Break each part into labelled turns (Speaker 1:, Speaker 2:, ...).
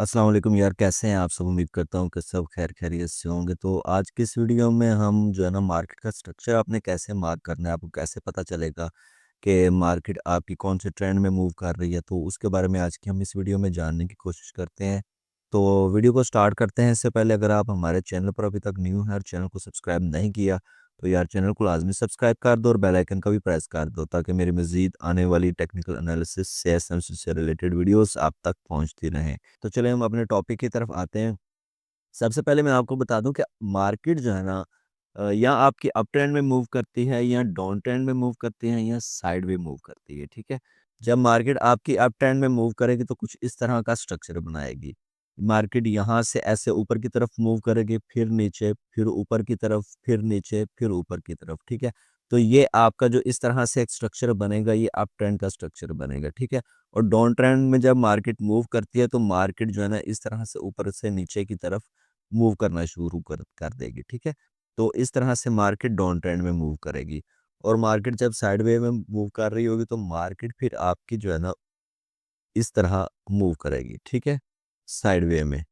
Speaker 1: अस्सलाम वालेकुम यार, कैसे हैं आप सब। उम्मीद करता हूँ कि सब खैर खैरियत से होंगे। तो आज की इस वीडियो में हम जो है ना मार्केट का स्ट्रक्चर आपने कैसे मार्क करना है, आपको कैसे पता चलेगा कि मार्केट आपकी कौन से ट्रेंड में मूव कर रही है, तो उसके बारे में आज की हम इस वीडियो में जानने की कोशिश करते हैं। तो वीडियो को स्टार्ट करते हैं। इससे पहले अगर आप हमारे चैनल पर अभी तक न्यू हैं और चैनल को सब्सक्राइब नहीं किया तो यार चैनल को लाजमी सब्सक्राइब कर दो और बेल आइकन का भी प्रेस कर दो ताकि मेरी मजीद आने वाली टेक्निकल एनालिसिस से रिलेटेड वीडियोस आप तक पहुंचती रहें। तो चलिए हम अपने टॉपिक की तरफ आते हैं। सबसे पहले मैं आपको बता दूं कि मार्केट जो है ना या आपकी अप ट्रेंड में मूव करती है या डाउन ट्रेंड में मूव करती है या साइड में मूव करती है। ठीक है। जब मार्केट आपकी अप ट्रेंड में मूव करेगी तो कुछ इस तरह का स्ट्रक्चर बनाएगी। मार्केट यहाँ से ऐसे ऊपर की तरफ मूव करेगी, फिर नीचे, फिर ऊपर की तरफ, फिर नीचे, फिर ऊपर की तरफ। ठीक है। तो ये आपका जो इस तरह से एक स्ट्रक्चर बनेगा, ये अप ट्रेंड का स्ट्रक्चर बनेगा। ठीक है। और डाउन ट्रेंड में जब मार्केट मूव करती है तो मार्केट जो है ना इस तरह से ऊपर से नीचे की तरफ मूव करना शुरू कर देगी। ठीक है। तो इस तरह से मार्केट डाउन ट्रेंड में मूव करेगी। और मार्केट जब साइडवे में मूव कर रही होगी तो मार्केट फिर आपकी जो है ना इस तरह मूव करेगी। ठीक है। साइडवे में।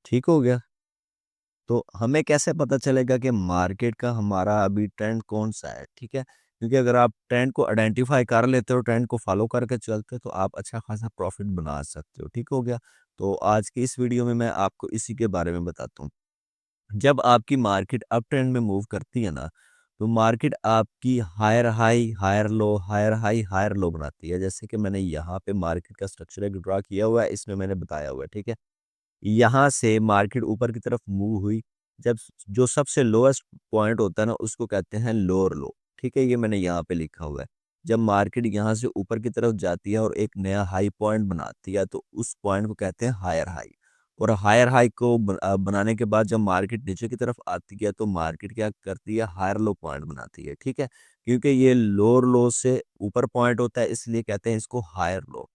Speaker 1: ठीक हो गया। तो हमें कैसे पता चलेगा कि मार्केट का हमारा अभी ट्रेंड कौन सा है। ठीक है। क्योंकि अगर आप ट्रेंड को आइडेंटिफाई कर लेते हो, ट्रेंड को फॉलो करके चलते हो, तो आप अच्छा खासा प्रॉफिट बना सकते हो। ठीक हो गया। तो आज की इस वीडियो में मैं आपको इसी के बारे में बताता हूँ। जब आपकी मार्केट अप ट्रेंड में मूव करती है ना, तो मार्केट आपकी higher high higher low higher high higher low बनाती है। जैसे कि मैंने यहाँ पे मार्केट का स्ट्रक्चर एक ड्रा किया हुआ है, इसमें मैंने बताया हुआ है। ठीक है। यहाँ से मार्केट ऊपर की तरफ मूव हुई। जब जो सबसे लोएस्ट पॉइंट होता है ना उसको कहते हैं लोअर लो। ठीक है। ये मैंने यहाँ पे लिखा हुआ है। जब मार्केट यहाँ से ऊपर की तरफ जाती है और एक नया हाई पॉइंट बनाती है तो उस पॉइंट को कहते हैं हायर हाई। और हायर हाई को बनाने के बाद जब मार्केट नीचे की तरफ आती है तो मार्केट क्या करती है, हायर लो पॉइंट बनाती है। ठीक है। क्योंकि ये लोअर लो से ऊपर पॉइंट होता है इसलिए कहते हैं इसको हायर लो।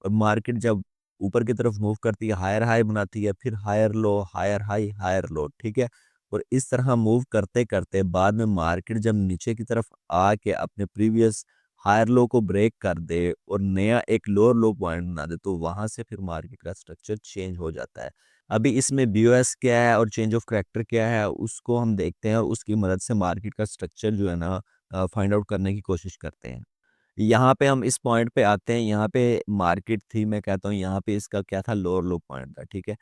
Speaker 1: और मार्केट जब ऊपर की तरफ मूव करती है, हायर हाई बनाती है, फिर higher low higher high higher low. ठीक है। और इस तरह मूव करते करते बाद में मार्केट जब नीचे की तरफ आके अपने प्रीवियस हायर लो को ब्रेक कर दे और नया एक लोअर लो पॉइंट बना दे तो वहां से फिर मार्केट का स्ट्रक्चर चेंज हो जाता है। अभी इसमें बीओएस क्या है और चेंज ऑफ करैक्टर क्या है उसको हम देखते हैं और उसकी मदद से मार्केट का स्ट्रक्चर जो है ना फाइंड आउट करने की कोशिश करते हैं। यहाँ पे हम इस पॉइंट पे आते हैं। यहाँ पे मार्केट थी, मैं कहता हूँ यहाँ पे इसका क्या था, लोअर लो पॉइंट था। ठीक है।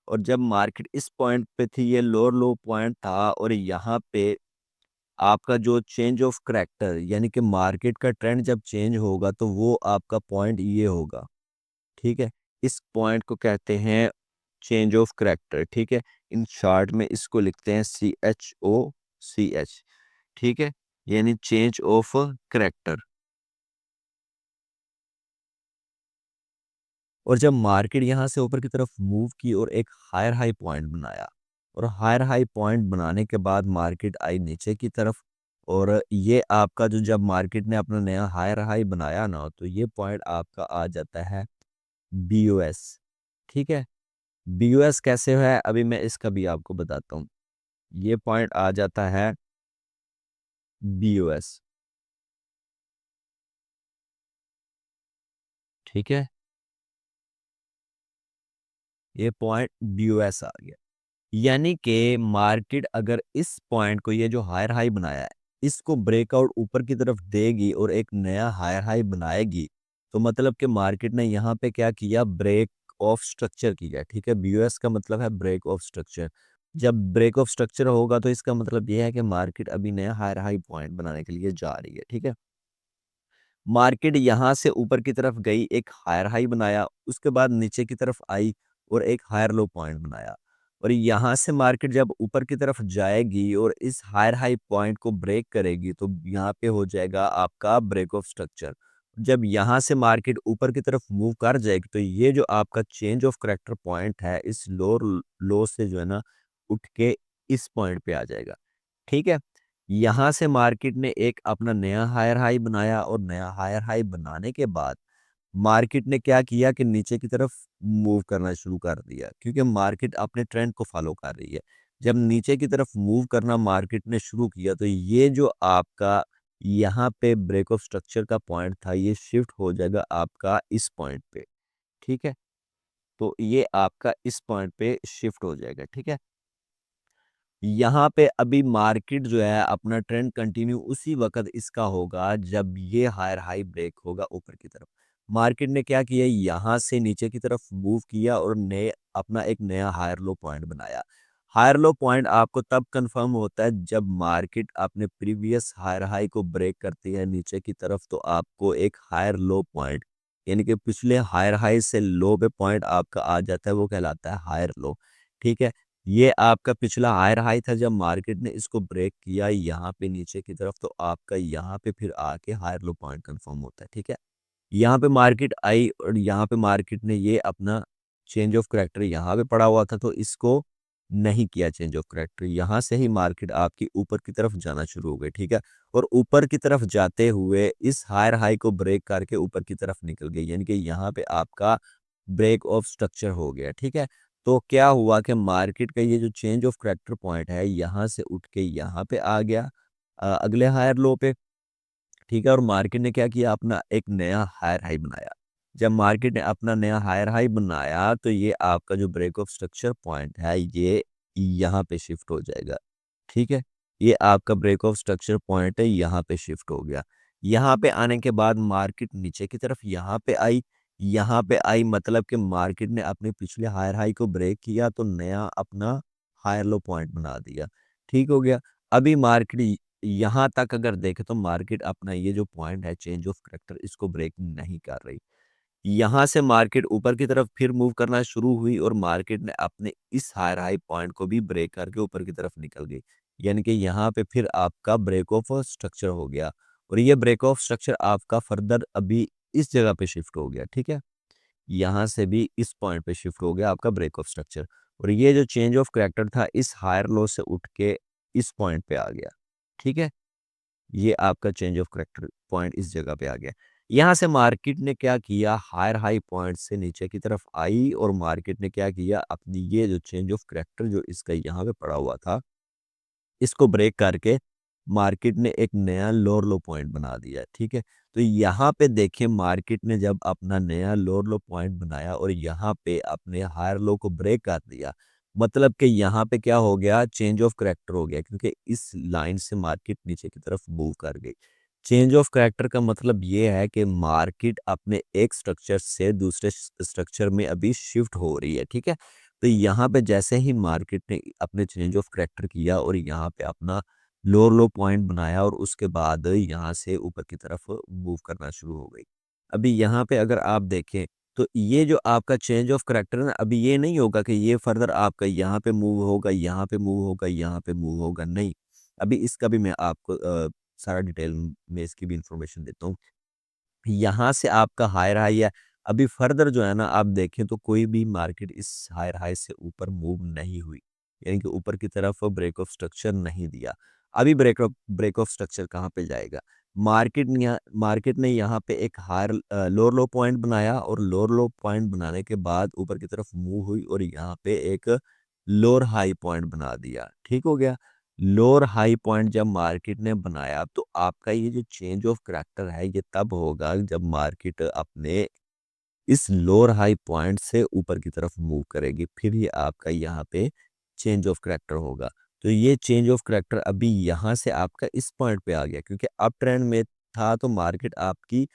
Speaker 1: और जब मार्केट इस पॉइंट पे थी, ये लोअर लो पॉइंट था और यहाँ पे आपका जो चेंज ऑफ करैक्टर यानी कि मार्केट का ट्रेंड जब चेंज होगा तो वो आपका पॉइंट ये होगा। ठीक है। इस पॉइंट को कहते हैं चेंज ऑफ करैक्टर। ठीक है। इन शॉर्ट में इसको लिखते हैं CHOCH। ठीक है। यानी चेंज ऑफ करैक्टर। और जब मार्केट यहाँ से ऊपर की तरफ मूव की और एक हायर हाई पॉइंट बनाया और हायर हाई पॉइंट बनाने के बाद मार्केट आई नीचे की तरफ। और ये आपका जो जब मार्केट ने अपना नया हायर हाई बनाया ना तो ये पॉइंट आपका आ जाता है BOS। ठीक है। BOS कैसे है अभी मैं इसका भी आपको बताता हूँ। ये पॉइंट आ जाता है BOS। ठीक है। ये पॉइंट BOS आ गया। यानी कि मार्केट अगर इस पॉइंट को, ये जो हायर हाई बनाया है, इसको ब्रेकआउट ऊपर की तरफ देगी और एक नया हायर हाई बनाएगी तो मतलब कि मार्केट ने यहाँ पे क्या किया, ब्रेक ऑफ स्ट्रक्चर किया। ठीक है। BOS का मतलब है ब्रेक ऑफ स्ट्रक्चर। जब ब्रेक ऑफ स्ट्रक्चर होगा तो इसका मतलब यह है कि मार्केट अभी नया हायर हाई पॉइंट बनाने के लिए जा रही है। ठीक है। मार्केट यहाँ से ऊपर की तरफ गई, एक हायर हाई बनाया, उसके बाद नीचे की तरफ आई और एक हायर लो पॉइंट बनाया। और यहाँ से मार्केट जब ऊपर की तरफ जाएगी और इस हायर हाई पॉइंट को ब्रेक करेगी तो यहाँ पे हो जाएगा आपका ब्रेक ऑफ स्ट्रक्चर। जब यहाँ से मार्केट ऊपर की तरफ मूव कर जाएगी तो ये जो आपका चेंज ऑफ करैक्टर पॉइंट है इस लोअर लो से जो है ना उठ के इस पॉइंट पे आ जाएगा। ठीक है। यहाँ से मार्केट ने एक अपना नया हायर हाई बनाया और नया हायर हाई बनाने के बाद मार्केट ने क्या किया कि नीचे की तरफ मूव करना शुरू कर दिया क्योंकि मार्केट अपने ट्रेंड को फॉलो कर रही है। जब नीचे की तरफ मूव करना मार्केट ने शुरू किया तो ये जो आपका यहाँ पे ब्रेक ऑफ स्ट्रक्चर का पॉइंट था ये शिफ्ट हो जाएगा आपका इस पॉइंट पे। ठीक है। तो ये आपका इस पॉइंट पे शिफ्ट हो जाएगा। ठीक है, यहाँ पे अभी मार्केट जो है अपना ट्रेंड कंटिन्यू उसी वक्त इसका होगा जब ये हायर हाई ब्रेक होगा ऊपर की तरफ। मार्केट ने क्या किया, यहाँ से नीचे की तरफ मूव किया और नए अपना एक नया हायर लो पॉइंट बनाया। हायर लो पॉइंट आपको तब कंफर्म होता है जब मार्केट अपने प्रीवियस हायर हाई को ब्रेक करती है नीचे की तरफ, तो आपको एक हायर लो पॉइंट यानी कि पिछले हायर हाई से लो पे पॉइंट आपका आ जाता है, वो कहलाता है हायर लो। ठीक है, ये आपका पिछला हायर हाई था, जब मार्केट ने इसको ब्रेक किया यहाँ पे नीचे की तरफ, तो आपका यहाँ पे फिर आके हायर लो पॉइंट कंफर्म होता है। ठीक है, यहाँ पे मार्केट आई और यहाँ पे मार्केट ने ये अपना चेंज ऑफ करेक्टर यहाँ पे पड़ा हुआ था, तो इसको नहीं किया चेंज ऑफ करेक्टर। यहाँ से ही मार्केट आपकी ऊपर की तरफ जाना शुरू हो गई। ठीक है, और ऊपर की तरफ जाते हुए इस हायर हाई को ब्रेक करके ऊपर की तरफ निकल गई, यानी कि यहाँ पे आपका ब्रेक ऑफ स्ट्रक्चर हो गया। ठीक है, तो क्या हुआ कि मार्केट का ये जो चेंज ऑफ करेक्टर पॉइंट है यहाँ से उठ के यहाँ पे आ गया अगले हायर लो पे। ठीक है, और मार्केट ने क्या किया, अपना एक नया हायर हाई बनाया। जब मार्केट ने अपना नया हायर हाई बनाया तो ये आपका जो ब्रेक ऑफ स्ट्रक्चर पॉइंट है ये यहाँ पे शिफ्ट हो जाएगा। ठीक है, ये आपका ब्रेक ऑफ स्ट्रक्चर पॉइंट है, यहाँ पे शिफ्ट हो गया। यहाँ पे आने के बाद मार्केट नीचे की तरफ यहाँ पे आई। यहाँ पे आई मतलब कि मार्केट ने अपने पिछले हायर हाई को ब्रेक किया तो नया अपना हायर लो पॉइंट बना दिया। ठीक हो गया, अभी मार्केट यहाँ तक अगर देखें तो मार्केट अपना ये जो पॉइंट है चेंज ऑफ करेक्टर इसको ब्रेक नहीं कर रही। यहाँ से मार्केट ऊपर की तरफ फिर मूव करना शुरू हुई और मार्केट ने अपने इस हायर हाई पॉइंट को भी ब्रेक करके ऊपर की तरफ निकल गई, यानी कि यहाँ पे फिर आपका ब्रेक ऑफ स्ट्रक्चर हो गया। और ये ब्रेक ऑफ स्ट्रक्चर आपका फर्दर अभी इस जगह पे शिफ्ट हो गया। ठीक है, यहाँ से भी इस पॉइंट पे शिफ्ट हो गया आपका ब्रेक ऑफ स्ट्रक्चर, और ये जो चेंज ऑफ करेक्टर था इस हायर लो से उठ के इस पॉइंट पे आ गया। ठीक है, ये आपका चेंज ऑफ करेक्टर पॉइंट इस जगह पे आ गया। यहाँ से मार्केट ने क्या किया, हायर हाई पॉइंट से नीचे की तरफ आई और मार्केट ने क्या किया, अपनी ये जो चेंज ऑफ करेक्टर जो इसका यहाँ पे पड़ा हुआ था इसको ब्रेक करके मार्केट ने एक नया लोअर लो पॉइंट बना दिया। ठीक है, तो यहाँ पे देखिए मार्केट ने जब अपना नया लोअर लो पॉइंट बनाया और यहाँ पे अपने हायर लो को ब्रेक कर दिया, मतलब कि यहाँ पे क्या हो गया, चेंज ऑफ करेक्टर हो गया, क्योंकि इस लाइन से मार्केट नीचे की तरफ मूव कर गई। चेंज ऑफ करेक्टर का मतलब ये है कि मार्केट अपने एक स्ट्रक्चर से दूसरे स्ट्रक्चर में अभी शिफ्ट हो रही है। ठीक है, तो यहाँ पे जैसे ही मार्केट ने अपने चेंज ऑफ करेक्टर किया और यहाँ पे अपना लोअर लो पॉइंट बनाया और उसके बाद यहाँ से ऊपर की तरफ मूव करना शुरू हो गई। अभी यहाँ पे अगर आप देखें तो ये जो आपका चेंज ऑफ करेक्टर है ना, अभी ये नहीं होगा कि ये फर्दर आपका यहाँ पे मूव होगा, यहाँ पे मूव होगा, यहाँ पे मूव होगा, नहीं। अभी इसका भी मैं आपको सारा डिटेल में इसकी भी इंफॉर्मेशन देता हूँ। यहाँ से आपका हायर हाई है, अभी फर्दर जो है ना आप देखें तो कोई भी मार्केट इस हायर हाई से ऊपर मूव नहीं हुई, यानी कि ऊपर की तरफ ब्रेक ऑफ स्ट्रक्चर नहीं दिया। अभी ब्रेक ऑफ स्ट्रक्चर कहाँ पे जाएगा, मार्केट ने यहाँ पे एक हायर लोअर लो पॉइंट बनाया और लोअर लो पॉइंट बनाने के बाद ऊपर की तरफ मूव हुई और यहाँ पे एक लोअर हाई पॉइंट बना दिया। ठीक हो गया, लोअर हाई पॉइंट जब मार्केट ने बनाया तो आपका ये जो चेंज ऑफ करैक्टर है ये तब होगा जब मार्केट अपने इस लोअर हाई पॉइंट से ऊपर की तरफ मूव करेगी, फिर ये आपका यहाँ पे चेंज ऑफ करैक्टर होगा। तो ये चेंज ऑफ करैक्टर अभी यहाँ से आपका इस पॉइंट पे आ गया, क्योंकि अप ट्रेंड में था तो मार्केट आपकी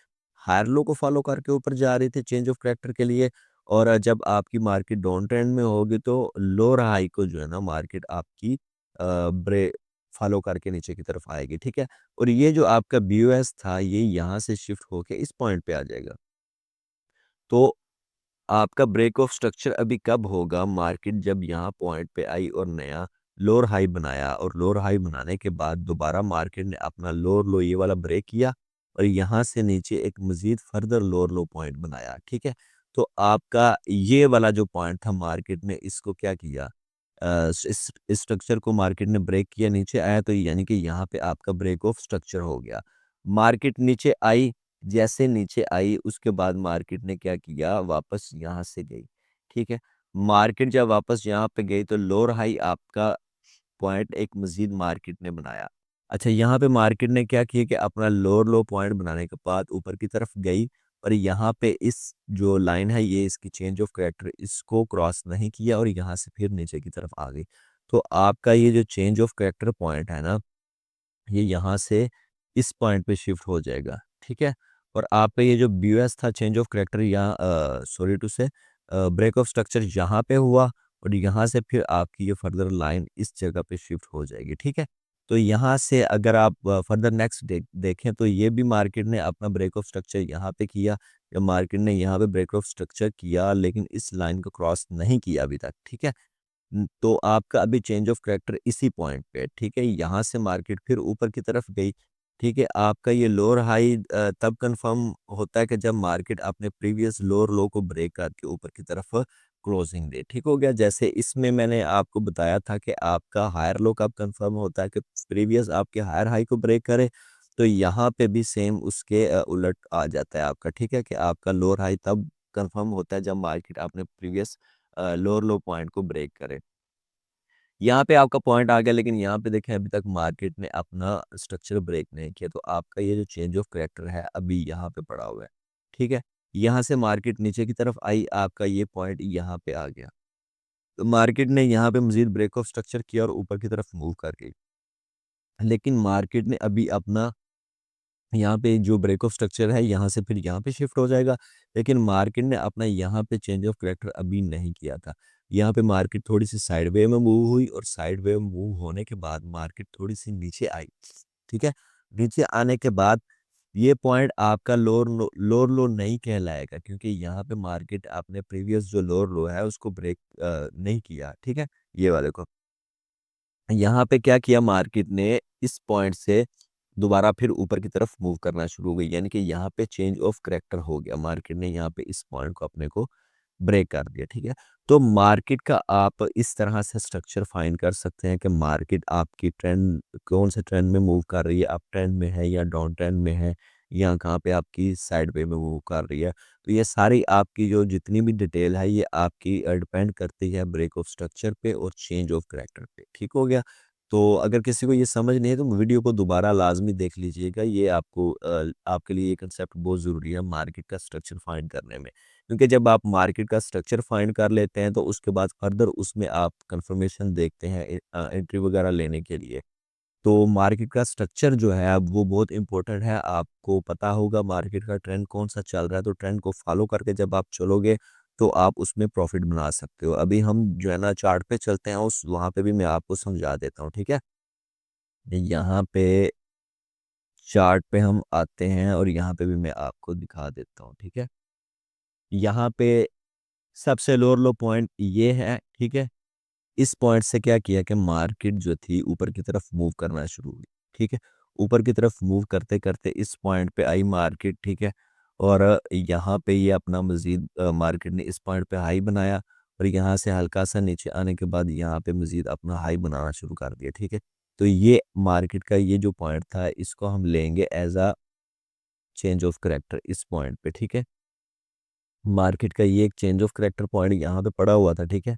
Speaker 1: हायर लो को फॉलो करके ऊपर जा रही थी चेंज ऑफ करैक्टर के लिए, और जब आपकी मार्केट डाउन ट्रेंड में होगी तो लोअर हाई को जो है ना मार्केट आपकी ब्रे फॉलो करके नीचे की तरफ आएगी। ठीक है, और ये जो आपका BOS था ये यहाँ से शिफ्ट होके इस पॉइंट पे आ जाएगा। तो आपका ब्रेक ऑफ स्ट्रक्चर अभी कब होगा, मार्केट जब यहाँ पॉइंट पे आई और नया लोअर हाई बनाया, और लोअर हाई बनाने के बाद दोबारा मार्केट ने अपना लोअर लो ये वाला ब्रेक किया और यहाँ से नीचे एक मजीद फर्दर लोअर लो पॉइंट बनाया। ठीक है, तो आपका ये वाला जो पॉइंट था मार्केट ने इसको क्या किया, इस स्ट्रक्चर को मार्केट ने ब्रेक किया, नीचे आया, तो यानी कि यहाँ पे आपका ब्रेक ऑफ स्ट्रक्चर हो गया। मार्केट नीचे आई, जैसे नीचे आई उसके बाद मार्केट ने क्या किया, वापस यहाँ से गई। ठीक है, मार्केट जब वापस यहाँ पे गई तो लोअर हाई आपका पॉइंट एक मजीद मार्केट ने बनाया। अच्छा, यहाँ पे मार्केट ने क्या किया कि अपना लोअर लो पॉइंट बनाने के बाद ऊपर की तरफ गई और यहाँ पे इस जो लाइन है ये इसकी चेंज ऑफ करेक्टर इसको क्रॉस नहीं किया और यहाँ से फिर नीचे की तरफ आ गई। तो आपका ये जो चेंज ऑफ करेक्टर पॉइंट है ना, ये यहाँ से इस पॉइंट पे शिफ्ट हो जाएगा, ठीक है। और आपका ये जो BOS था, चेंज ऑफ करेक्टर, यहाँ सॉरी टू से ब्रेक ऑफ स्ट्रक्चर यहाँ पे हुआ और यहाँ से फिर आपकी ये फर्दर लाइन इस जगह पे शिफ्ट हो जाएगी, ठीक है। तो यहाँ से अगर आप फर्दर नेक्स्ट देखें तो ये भी मार्केट ने अपना ब्रेक ऑफ स्ट्रक्चर यहाँ पे किया, या मार्केट ने यहाँ पे ब्रेक ऑफ स्ट्रक्चर किया लेकिन इस लाइन को क्रॉस नहीं किया अभी तक, ठीक है। तो आपका अभी चेंज ऑफ करेक्टर इसी पॉइंट पे है, ठीक है। यहाँ से मार्केट फिर ऊपर की तरफ गई, ठीक है। आपका ये लोअर हाई तब कंफर्म होता है कि जब मार्केट अपने प्रीवियस लोअर लो को ब्रेक करके ऊपर की तरफ क्लोजिंग दे, ठीक हो गया। जैसे इसमें मैंने आपको बताया था कि आपका हायर लो कब कंफर्म होता है कि प्रीवियस आपके हायर हाई को ब्रेक करे, तो यहाँ पे भी सेम उसके उलट आ जाता है आपका, ठीक है, कि आपका लोअर हाई तब कंफर्म होता है जब मार्केट अपने प्रीवियस लोअर लो पॉइंट को ब्रेक करे। यहाँ पे आपका पॉइंट आ गया लेकिन यहाँ पे देखें अभी तक मार्केट ने अपना स्ट्रक्चर ब्रेक नहीं किया, तो आपका ये जो चेंज ऑफ करेक्टर है अभी यहाँ पे पड़ा हुआ है, ठीक है। यहाँ से मार्केट नीचे की तरफ आई, आपका ये पॉइंट यहाँ पे आ गया, तो मार्केट ने यहाँ पे मजीद ब्रेक ऑफ स्ट्रक्चर किया और ऊपर की तरफ मूव कर गई। लेकिन मार्केट ने अभी अपना यहाँ पे जो ब्रेक ऑफ स्ट्रक्चर है यहाँ से फिर यहाँ पे शिफ्ट हो जाएगा, लेकिन मार्केट ने अपना यहाँ पे चेंज ऑफ करेक्टर अभी नहीं किया था। यहाँ पे मार्केट थोड़ी सी साइड वे में मूव हुई और साइड वे में मूव होने के बाद मार्केट थोड़ी सी नीचे आई, ठीक है। नीचे आने के बाद ये पॉइंट आपका लोअर लो नहीं कहलाएगा, क्योंकि यहाँ पे मार्केट आपने प्रीवियस जो लोअर लो है उसको ब्रेक नहीं किया, ठीक है। ये वाले को यहाँ पे क्या किया मार्केट ने, इस पॉइंट से दोबारा फिर ऊपर की तरफ मूव करना शुरू हो गई, यानी कि यहाँ पे चेंज ऑफ करेक्टर हो गया, मार्केट ने यहाँ पे इस पॉइंट को अपने को ब्रेक कर दिया, ठीक है। तो मार्केट का आप इस तरह से स्ट्रक्चर फाइंड कर सकते हैं कि मार्केट आपकी ट्रेंड कौन से ट्रेंड में मूव कर रही है, अप ट्रेंड में है या डाउन ट्रेंड में है, या कहाँ पे आपकी साइड वे में मूव कर रही है। तो ये सारी आपकी जो जितनी भी डिटेल है ये आपकी डिपेंड करती है ब्रेक ऑफ स्ट्रक्चर पे और चेंज ऑफ करेक्टर पे, ठीक हो गया। तो अगर किसी को ये समझ नहीं है तो वीडियो को दोबारा लाजमी देख लीजिएगा, ये आपको आपके लिए ये कंसेप्ट बहुत ज़रूरी है मार्केट का स्ट्रक्चर फाइंड करने में, क्योंकि जब आप मार्केट का स्ट्रक्चर फाइंड कर लेते हैं तो उसके बाद फर्दर उसमें आप कंफर्मेशन देखते हैं एंट्री वगैरह लेने के लिए। तो मार्केट का स्ट्रक्चर जो है अब वो बहुत इंपॉर्टेंट है, आपको पता होगा मार्केट का ट्रेंड कौन सा चल रहा है, तो ट्रेंड को फॉलो करके जब आप चलोगे तो आप उसमें प्रॉफिट बना सकते हो। अभी हम जो है ना चार्ट पे चलते हैं, उस वहाँ पे भी मैं आपको समझा देता हूँ, ठीक है। यहाँ पे चार्ट पे हम आते हैं और यहाँ पे भी मैं आपको दिखा देता हूँ, ठीक है। यहाँ पे सबसे लोअर लो पॉइंट ये है, ठीक है। इस पॉइंट से क्या किया कि मार्केट जो थी ऊपर की तरफ मूव करना शुरू हुई, ठीक है। ऊपर की तरफ मूव करते करते इस पॉइंट पे आई मार्केट, ठीक है। और यहाँ पे ये अपना मजीद मार्केट ने इस पॉइंट पे हाई बनाया और यहाँ से हल्का सा नीचे आने के बाद यहाँ पे मजीद अपना हाई बनाना शुरू कर दिया, ठीक है। तो ये मार्केट का ये जो पॉइंट था इसको हम लेंगे as a change of character इस पॉइंट पे, ठीक है। मार्केट का ये एक चेंज ऑफ करेक्टर पॉइंट यहाँ पे पड़ा हुआ था, ठीक है।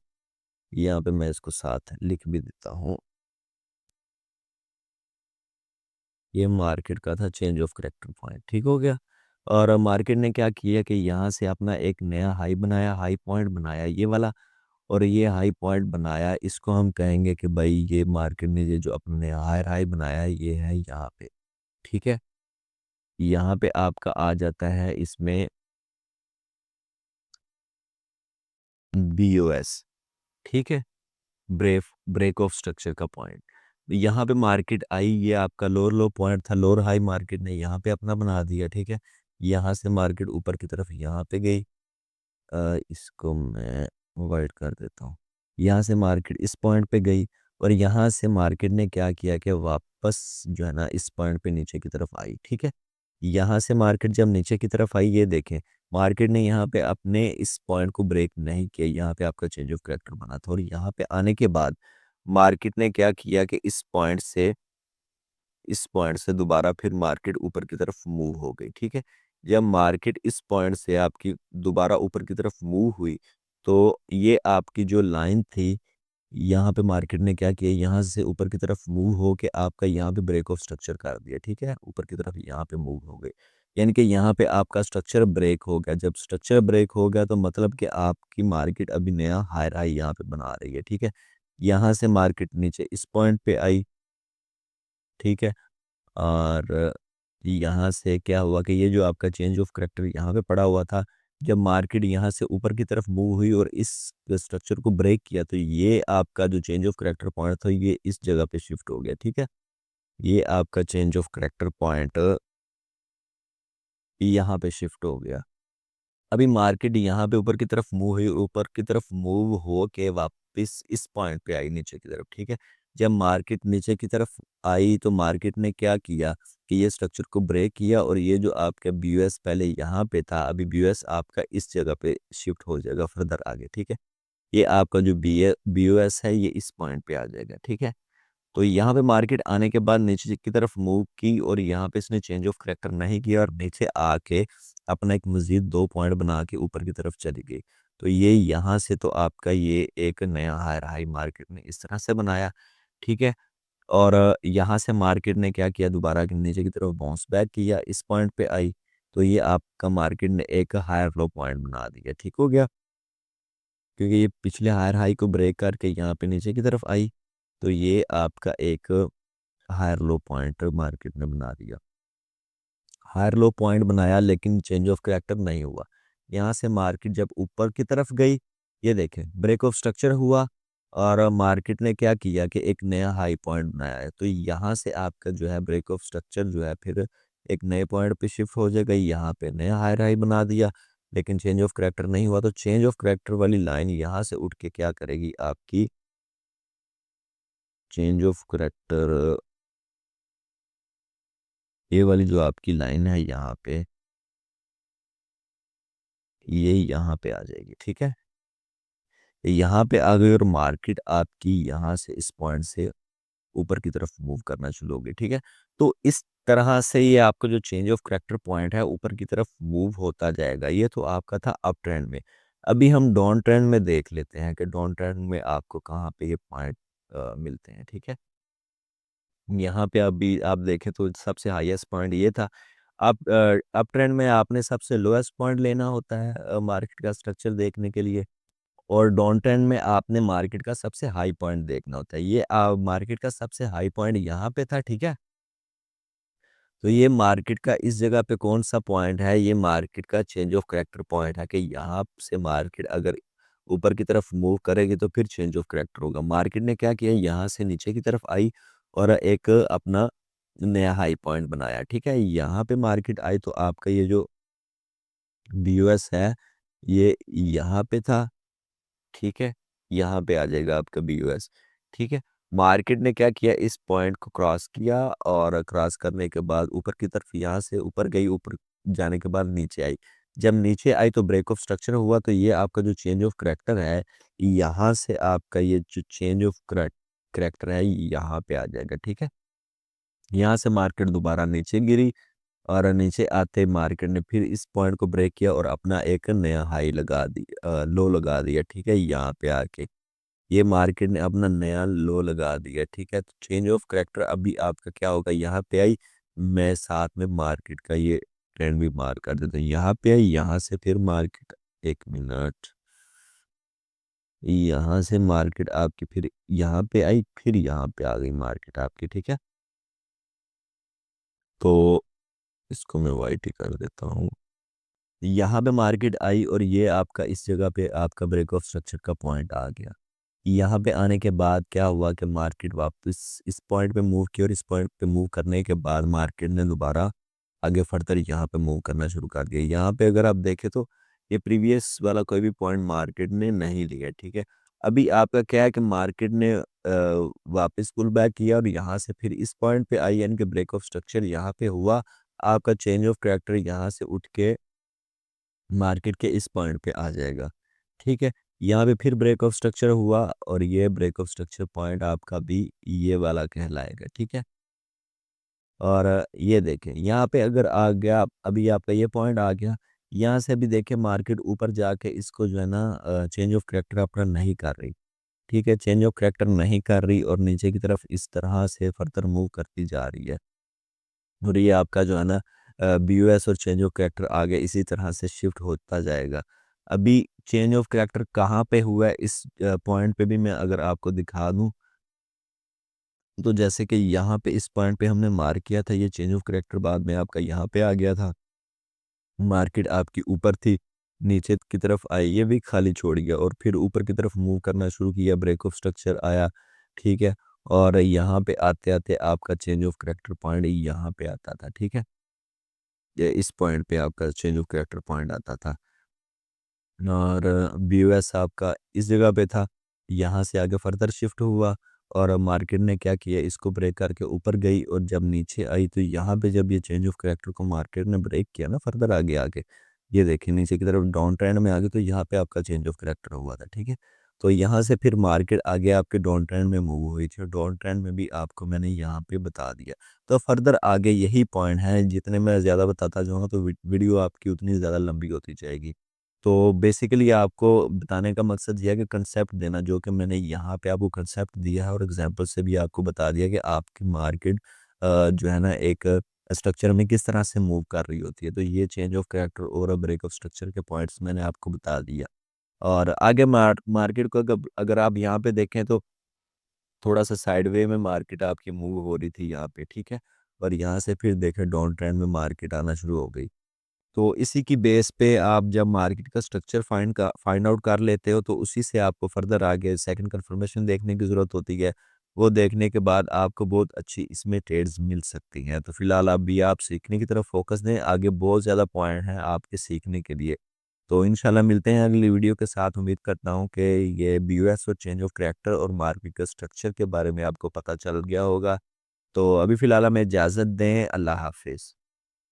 Speaker 1: यहाँ पे मैं इसको साथ लिख भी देता हूँ, ये मार्केट का था चेंज ऑफ करेक्टर पॉइंट, ठीक हो गया। और मार्केट ने क्या किया कि यहाँ से अपना एक नया हाई बनाया, हाई पॉइंट बनाया ये वाला, और ये हाई पॉइंट बनाया इसको हम कहेंगे कि भाई ये मार्केट ने ये जो अपने हायर हाई बनाया है ये है यहाँ पे, ठीक है। यहाँ पे आपका आ जाता है इसमें BOS, ठीक है, ब्रेक ऑफ स्ट्रक्चर का पॉइंट। यहाँ पे मार्केट आई, ये आपका लोअर लो पॉइंट था, लोअर हाई मार्केट ने यहाँ पे अपना बना दिया, ठीक है। यहाँ से मार्केट ऊपर की तरफ यहाँ पे गई, इसको मैं वाइट कर देता हूँ। यहाँ से मार्केट इस पॉइंट पे गई और यहाँ से मार्केट ने क्या किया कि वापस जो है ना इस पॉइंट पे नीचे की तरफ आई, ठीक है। यहाँ से मार्केट जब नीचे की तरफ आई, ये देखें मार्केट ने यहाँ पे अपने इस पॉइंट को ब्रेक नहीं किया, यहाँ पे आपका चेंज ऑफ करेक्टर बना था और यहाँ पे आने के बाद मार्केट ने क्या किया कि इस पॉइंट से दोबारा फिर मार्केट ऊपर की तरफ मूव हो गई, ठीक है। जब मार्केट इस पॉइंट से आपकी दोबारा ऊपर की तरफ मूव हुई तो ये आपकी जो लाइन थी, यहाँ पे मार्केट ने क्या किया, यहाँ से ऊपर की तरफ मूव हो के आपका यहाँ पे ब्रेक ऑफ स्ट्रक्चर कर दिया, ठीक है, ऊपर की तरफ यहाँ पे मूव हो गई। यानी कि यहाँ पे आपका स्ट्रक्चर ब्रेक हो गया। जब स्ट्रक्चर ब्रेक हो गया तो मतलब कि आपकी मार्केट अभी नया हायर हाई यहाँ पे बना रही है, ठीक है। यहाँ से मार्केट नीचे इस पॉइंट पे आई, ठीक है। और यहाँ से क्या हुआ कि ये जो आपका चेंज ऑफ करेक्टर यहाँ पे पड़ा हुआ था, जब मार्केट यहाँ से ऊपर की तरफ मूव हुई और इस स्ट्रक्चर को ब्रेक किया तो ये आपका जो चेंज ऑफ करेक्टर पॉइंट था ये इस जगह पे शिफ्ट हो गया, ठीक है। ये आपका चेंज ऑफ करेक्टर पॉइंट यहाँ पे शिफ्ट हो गया। अभी मार्केट यहाँ पे ऊपर की तरफ मूव हुई, ऊपर की तरफ मूव हो के वापस इस पॉइंट पे आई नीचे की तरफ, ठीक है। जब मार्केट नीचे की तरफ आई तो मार्केट ने क्या किया कि ये स्ट्रक्चर को ब्रेक किया और ये जो आपका बीयूएस पहले यहाँ पे था, अभी बीयूएस आपका इस जगह पे शिफ्ट हो जाएगा फर्दर आगे, ठीक है। ये आपका जो बीयूएस है ये इस पॉइंट पे आ जाएगा, ठीक है। तो यहाँ पे मार्केट आने के बाद नीचे की तरफ मूव की और यहाँ पे इसने चेंज ऑफ करेक्टर नहीं किया और नीचे आके अपना एक मजीद 2 पॉइंट बना के ऊपर की तरफ चली गई। तो ये यहाँ से तो आपका ये एक नया हायर हाई मार्केट ने इस तरह से बनाया, ठीक है। और यहाँ से मार्केट ने क्या किया, दोबारा के नीचे की तरफ बाउंस बैक किया, इस पॉइंट पे आई तो ये आपका मार्केट ने एक हायर लो पॉइंट बना दिया, ठीक हो गया। क्योंकि ये पिछले हायर हाई को ब्रेक करके यहाँ पे नीचे की तरफ आई तो ये आपका एक हायर लो पॉइंट मार्केट ने बना दिया। हायर लो पॉइंट बनाया लेकिन चेंज ऑफ कैरेक्टर नहीं हुआ। यहाँ से मार्केट जब ऊपर की तरफ गई, ये देखें ब्रेक ऑफ स्ट्रक्चर हुआ और मार्केट ने क्या किया कि एक नया हाई पॉइंट बनाया है। तो यहाँ से आपका जो है ब्रेक ऑफ स्ट्रक्चर जो है फिर एक नए पॉइंट पे शिफ्ट हो जाएगा, यहाँ पे नया हायर हाई बना दिया लेकिन चेंज ऑफ कैरेक्टर नहीं हुआ। तो चेंज ऑफ कैरेक्टर वाली लाइन यहाँ से उठ के क्या करेगी, आपकी चेंज ऑफ कैरेक्टर ये वाली जो आपकी लाइन है यहाँ पे, ये यहाँ पे आ जाएगी, ठीक है। यहाँ पे आ गई और मार्केट आपकी यहाँ से इस पॉइंट से ऊपर की तरफ मूव करना शुरू होगी, ठीक है। तो इस तरह से ये आपका जो चेंज ऑफ करेक्टर पॉइंट है ऊपर की तरफ मूव होता जाएगा। ये तो आपका था अप ट्रेंड में। अभी हम डाउन ट्रेंड में देख लेते हैं कि डाउन ट्रेंड में आपको कहाँ पे ये पॉइंट मिलते हैं, ठीक है। यहाँ पे अभी आप देखें तो सबसे हाईएस्ट पॉइंट ये था। अप ट्रेंड में आपने सबसे लोएस्ट पॉइंट लेना होता है मार्केट का स्ट्रक्चर देखने के लिए, और डाउन ट्रेंड में आपने मार्केट का सबसे हाई पॉइंट देखना होता है। ये मार्केट का सबसे हाई पॉइंट यहाँ पे था, ठीक है। तो ये मार्केट का इस जगह पे कौन सा पॉइंट है, ये मार्केट का चेंज ऑफ करेक्टर पॉइंट है कि यहाँ से मार्केट अगर ऊपर की तरफ मूव करेगी तो फिर चेंज ऑफ करेक्टर होगा। मार्केट ने क्या किया, यहाँ से नीचे की तरफ आई और एक अपना नया हाई पॉइंट बनाया, ठीक है। यहाँ पे मार्केट आई तो आपका ये जो बीयूएस है ये यहाँ पे था, ठीक है। यहाँ पे आ जाएगा आपका बीयूएस, ठीक है। मार्केट ने क्या किया, इस पॉइंट को क्रॉस किया और क्रॉस करने के बाद ऊपर की तरफ यहाँ से ऊपर गई, ऊपर जाने के बाद नीचे आई। जब नीचे आई तो ब्रेक ऑफ स्ट्रक्चर हुआ तो ये आपका जो चेंज ऑफ करेक्टर है, यहाँ से आपका ये जो चेंज ऑफ करेक्टर है यहाँ पे आ जाएगा, ठीक है। यहाँ से मार्केट दोबारा नीचे गिरी और नीचे आते मार्केट ने फिर इस पॉइंट को ब्रेक किया और अपना एक नया हाई लगा दिया, लो लगा दिया, ठीक है। यहाँ पे आके ये मार्केट ने अपना नया लो लगा दिया, ठीक है। तो चेंज ऑफ करेक्टर अभी आपका क्या होगा, यहाँ पे आई, मैं साथ में मार्केट का ये ट्रेंड भी मार कर देता हूँ। यहाँ पे आई, यहाँ से फिर मार्केट, एक मिनट, यहाँ से मार्केट आपकी फिर यहाँ पे आई, फिर यहाँ पे आ गई मार्केट आपकी, ठीक है। तो इसको मैं वाइट ही कर देता हूँ। यहाँ पे मार्केट आई और ये आपका इस जगह पे आपका ब्रेक ऑफ स्ट्रक्चर का पॉइंट आ गया। यहाँ पे आने के बाद क्या हुआ कि मार्केट वापस इस पॉइंट पे मूव किया और इस पॉइंट पे मूव करने के बाद मार्केट ने दोबारा आगे फर्दर यहाँ पे मूव करना शुरू कर दिया। यहाँ पे अगर आप देखें तो ये प्रीवियस वाला कोई भी पॉइंट मार्केट ने नहीं लिया, ठीक है। अभी आपका क्या है कि मार्केट ने वापस पुल बैक किया और यहाँ से फिर इस पॉइंट पे आई, यानी कि ब्रेक ऑफ स्ट्रक्चर यहाँ पे हुआ। आपका चेंज ऑफ कैरेक्टर यहाँ से उठ के मार्केट के इस पॉइंट पे आ जाएगा, ठीक है। यहाँ पे फिर ब्रेक ऑफ स्ट्रक्चर हुआ और ये ब्रेक ऑफ स्ट्रक्चर पॉइंट आपका भी ये वाला कहलाएगा, ठीक है। और ये देखें यहाँ पे अगर आ गया, अभी आपका ये पॉइंट आ गया, यहाँ से भी देखें मार्केट ऊपर जाके इसको जो है ना चेंज ऑफ करेक्टर अपना नहीं कर रही, ठीक है। चेंज ऑफ करेक्टर नहीं कर रही और नीचे की तरफ इस तरह से फर्दर मूव करती जा रही है और ये आपका जो है ना बीओएस और चेंज ऑफ कैरेक्टर आगे इसी तरह से शिफ्ट होता जाएगा। अभी चेंज ऑफ कैरेक्टर कहाँ पे हुआ है इस पॉइंट पे भी मैं अगर आपको दिखा दूं, तो जैसे कि यहाँ पे इस पॉइंट पे हमने मार्क किया था, ये चेंज ऑफ कैरेक्टर बाद में आपका यहाँ पे आ गया था। मार्केट आपकी ऊपर थी, नीचे की तरफ आई, ये भी खाली छोड़ गया और फिर ऊपर की तरफ मूव करना शुरू किया, ब्रेक ऑफ स्ट्रक्चर आया, ठीक है। और यहाँ पे आते आते आपका चेंज ऑफ कैरेक्टर पॉइंट यहाँ पे आता था, ठीक है। ये इस पॉइंट पे आपका चेंज ऑफ कैरेक्टर पॉइंट आता था और बीओएस आपका इस जगह पे था। यहाँ से आगे फर्दर शिफ्ट हुआ और मार्केट ने क्या किया, इसको ब्रेक करके ऊपर गई और जब नीचे आई तो यहाँ पे जब ये चेंज ऑफ कैरेक्टर को मार्केट ने ब्रेक किया ना फर्दर आगे आगे, ये देखिए नीचे की तरफ डाउन ट्रेंड में आ गई, तो यहाँ पे आपका चेंज ऑफ कैरेक्टर हुआ था, ठीक है। तो यहाँ से फिर मार्केट आगे आपके डाउन ट्रेंड में मूव हुई थी और डाउन ट्रेंड में भी आपको मैंने यहाँ पे बता दिया। तो फर्दर आगे यही पॉइंट है, जितने मैं ज़्यादा बताता जाऊँगा तो वीडियो आपकी उतनी ज़्यादा लंबी होती जाएगी। तो बेसिकली आपको बताने का मकसद ये है कि कंसेप्ट देना, जो कि मैंने यहाँ पे आपको कंसेप्ट दिया है और एग्जांपल से भी आपको बता दिया कि आपकी मार्केट जो है ना एक स्ट्रक्चर में किस तरह से मूव कर रही होती है। तो ये चेंज ऑफ कैरेक्टर और ब्रेक ऑफ स्ट्रक्चर के पॉइंट्स मैंने आपको बता दिया। और आगे मार्केट को अगर अगर आप यहाँ पे देखें तो थोड़ा सा साइडवे में मार्केट आपकी मूव हो रही थी यहाँ पे, ठीक है। और यहाँ से फिर देखें डाउन ट्रेंड में मार्केट आना शुरू हो गई। तो इसी की बेस पे आप जब मार्केट का स्ट्रक्चर फाइंड आउट कर लेते हो तो उसी से आपको फर्दर आगे सेकंड कंफर्मेशन देखने की ज़रूरत होती है। वो देखने के बाद आपको बहुत अच्छी इसमें ट्रेड्स मिल सकती हैं। तो फिलहाल अभी आप सीखने की तरफ फोकस दें, आगे बहुत ज़्यादा पॉइंट हैं आपके सीखने के लिए। तो इंशाल्लाह मिलते हैं अगली वीडियो के साथ। उम्मीद करता हूँ कि ये बीओएस और चेंज ऑफ कैरेक्टर और मार्केट का स्ट्रक्चर के बारे में आपको पता चल गया होगा। तो अभी फिलहाल हमें इजाज़त दें, अल्लाह हाफिज़।